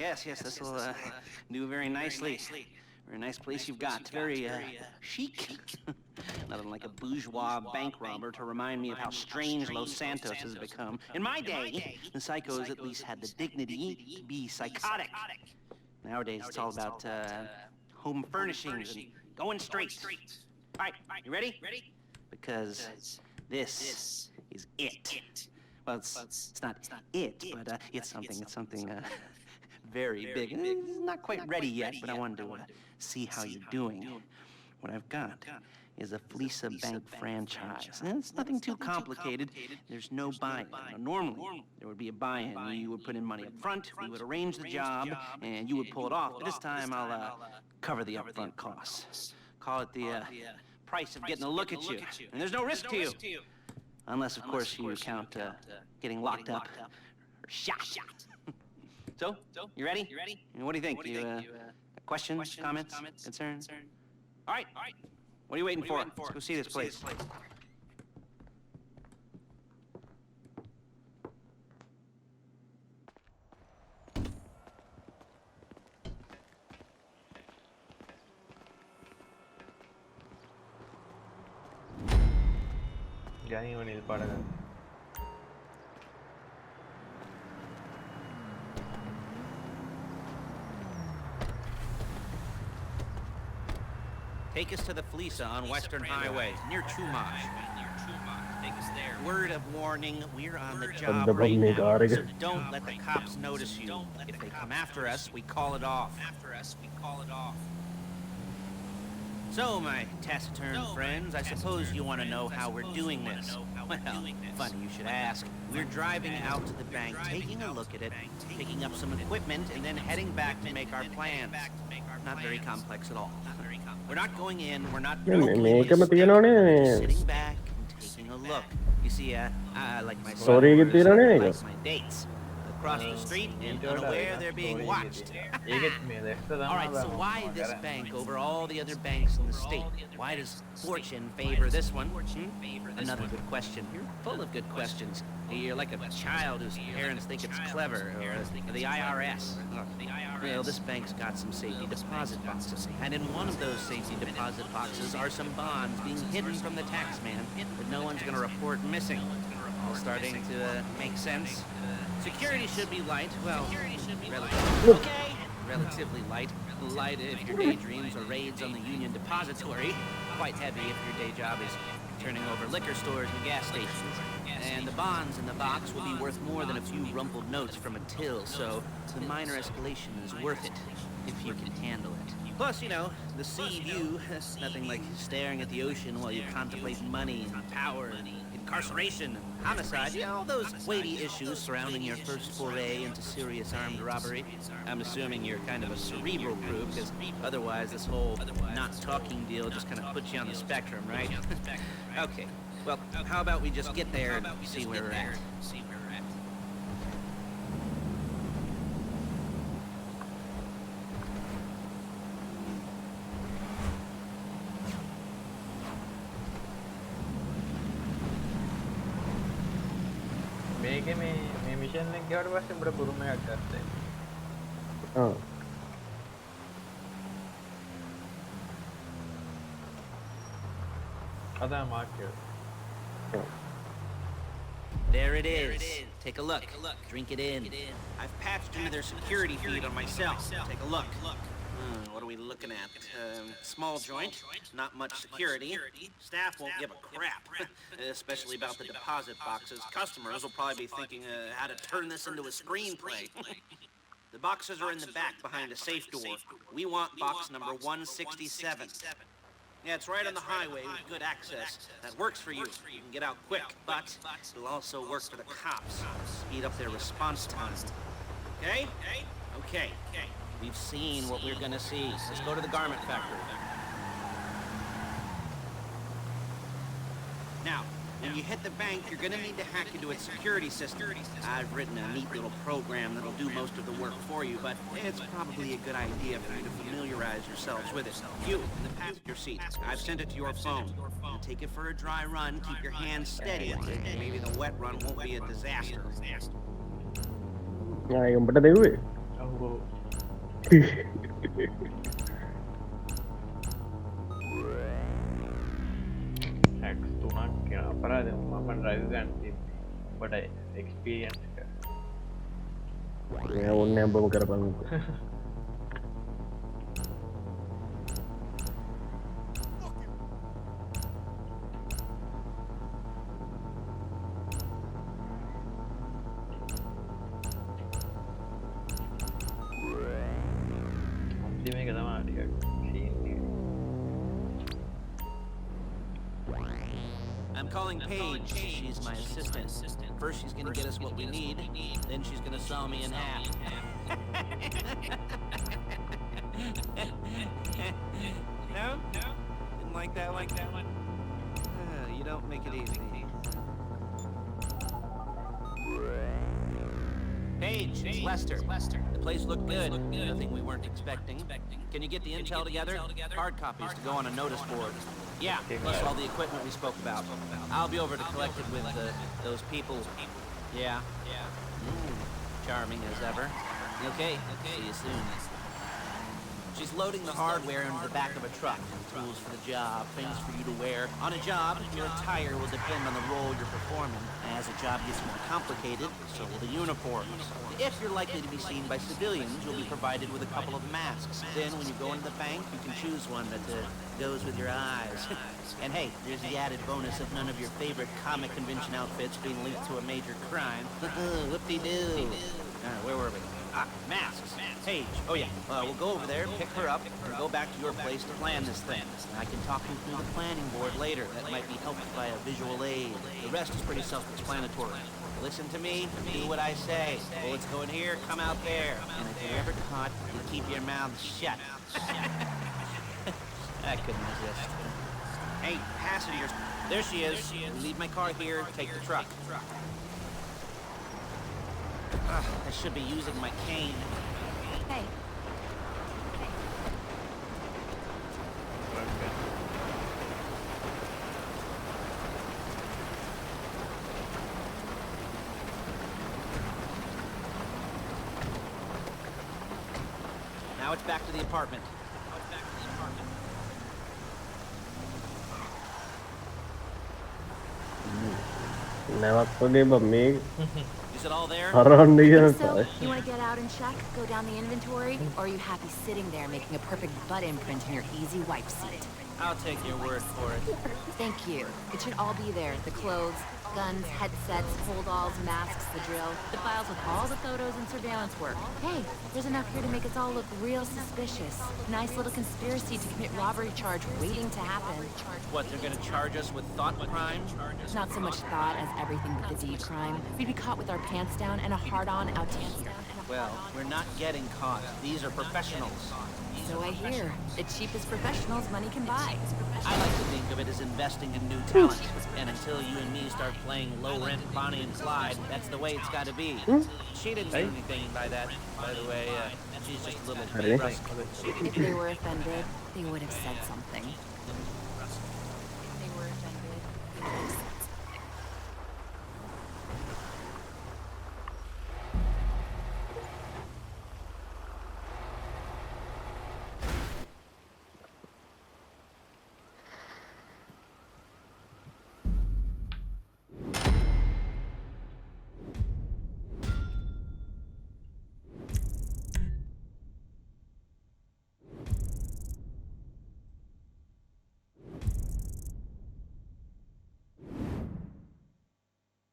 Yes, this will do very nicely. Very nice place you've got. Very chic. Nothing like a bourgeois bank robber to remind me of how strange Los Santos has become. In my day, the psychos at least had the dignity to be psychotic. Nowadays, it's all about home furnishings and going straight. All right, you ready? Because this is it. Well, it's not it, but it's something very big. It's not quite ready yet, but I wanted to see how you're doing. What I've got is a Fleeca bank franchise. And it's nothing too complicated. There's no buy-in. Now, normally, there would be a buy-in. You would put in money up front, we would arrange the job, and you would pull it off. But this time, I'll cover the upfront costs. Call it the price of getting a look at you. And there's no risk to you. Unless, of course, you count getting locked up or shot. So, you ready? What do you think? You questions, comments, concerns? All right. What are you waiting for? Let's go see this place. Jangan ini paragan. Take us to the Fleeca on Western Highway, near Chumash. Take us there. Word of warning, we're on the job right now, so don't let the cops notice you. If they come after us, we call it off. So, my taciturn friends, I suppose you want to know how we're doing this. Well, funny you should ask. We're driving out to the bank, taking a look at it, picking up some equipment, and then heading back to make our plans. Not very complex at all. We're not going in, we're not sitting back and taking a look. You see, I like my son, I like my dates. Across the street and unaware they're being watched. Alright, so why this bank over all the other banks in the state? Why does fortune favor this one? Another good question. You're full of good questions. You're like a child whose parents think it's clever, or the IRS. Well, this bank's got some safety deposit boxes, and in one of those safety deposit boxes are some bonds being hidden from the tax man that no one's gonna report missing. All starting to make sense. Security should be light, well, relatively light. Light if your daydreams or raids on the Union Depository. Quite heavy if your day job is turning over liquor stores and gas stations. And the bonds in the box will be worth more than a few rumpled notes from a till, so the minor escalation is worth it, if you can handle it. Plus, you know, the sea view, nothing like staring at the ocean while you contemplate money and power and incarceration and homicide, you know, all those weighty issues surrounding your first foray into serious armed robbery. I'm assuming you're kind of a cerebral group, because otherwise this whole not talking deal just kind of puts you on the spectrum, right? Okay, well, how about we just get there and see where we're at? මේ mission එක ගියාට පස්සේ උඹට පුරුම එකක් ගත්තා. ඔව්. අද mark එක. There it is. Take a look. Drink it in. I've patched into their security feed on my cell. Take a look. What are we looking at? Small joint, not much security. Staff won't give a crap, especially about the deposit boxes. Customers will probably be thinking how to turn this into a screenplay. The boxes are in the back behind a safe door. We want box number 167. Yeah, it's right on the highway with good access. That works for you. You can get out quick, but it'll also work for the cops. Speed up their response time. Okay? Okay. We've seen what we're gonna see. Let's go to the garment factory. Now, when you hit the bank, you're gonna need to hack into its security system. I've written a neat little program that'll do most of the work for you, but it's probably a good idea for you to familiarize yourselves with it. You, in the passenger seat, I've sent it to your phone. You take it for a dry run, keep your hands steady, and maybe the wet run won't be a disaster. ආ ඒක උඹට දෙව්වේ. ඔව්. Hacks 3ක් කියන අපරාධ මම drive ගන්න බට එක්ස්පීරියන්ස් එක මේ ඕන්නේ අඹම කරපන් අන්තිම එක තමා ටිකක් I'm calling Paige. She's my assistant. First, she's gonna get us what we need. Then she's gonna saw me in half. No? Didn't like that one? You don't make it easy. Paige, it's Lester. The place looked good. Nothing we weren't expecting. Can you get the intel together? Hard copies to go on a notice board. Yeah, plus all the equipment we spoke about. I'll be over to collect it with those people. Yeah. Charming as ever. Okay, see you soon. She's loading the hardware into the back of a truck. Tools for the job, things for you to wear. On a job, your attire will depend on the role you're performing. As the job gets more complicated, so will the uniforms. If you're likely to be seen by civilians, you'll be provided with a couple of masks. Then when you go into the bank, you can choose one that goes with your eyes. And hey, there's the added bonus of none of your favorite comic convention outfits being linked to a major crime. Whoop-de-doo. Where were we? Masks. Paige. Oh yeah. We'll go over there, pick her up, and go back to your place to plan this thing. I can talk you through the planning board later. That might be helped by a visual aid. The rest is pretty self-explanatory. Listen to me, do what I say. Bullets go in here, come out there. And if you're ever caught, you keep your mouth shut. That couldn't resist. Hey, passengers. There she is. Leave my car here, take the truck. I should be using my cane. Hey. Now it's back to the apartment. නැවක් වගේ බ මේ Is it all there? හරවන්න කියන So, පාය you want to get out and check, go down the inventory, or are you happy sitting there making a perfect butt imprint in your easy wipe seat? I'll take your word for it. Thank you. It should all be there. The clothes, guns, headsets, hold-alls, masks, the drill, the files with all the photos and surveillance work. Hey, there's enough here to make us all look real suspicious. Nice little conspiracy to commit robbery charge waiting to happen. What, they're gonna charge us with thought crime? Not so much thought as everything but the deed crime. We'd be caught with our pants down and a hard-on out to here. Well, we're not getting caught. These are professionals. So I hear. The cheapest professionals money can buy. I like to think of it as investing in new talent. And until you and me start playing low-rent Bonnie and Clyde, that's the way it's gotta be. She didn't do anything by that, by the way. She's just a little rusty. If they were offended, they would have said something. If they were offended, they would have said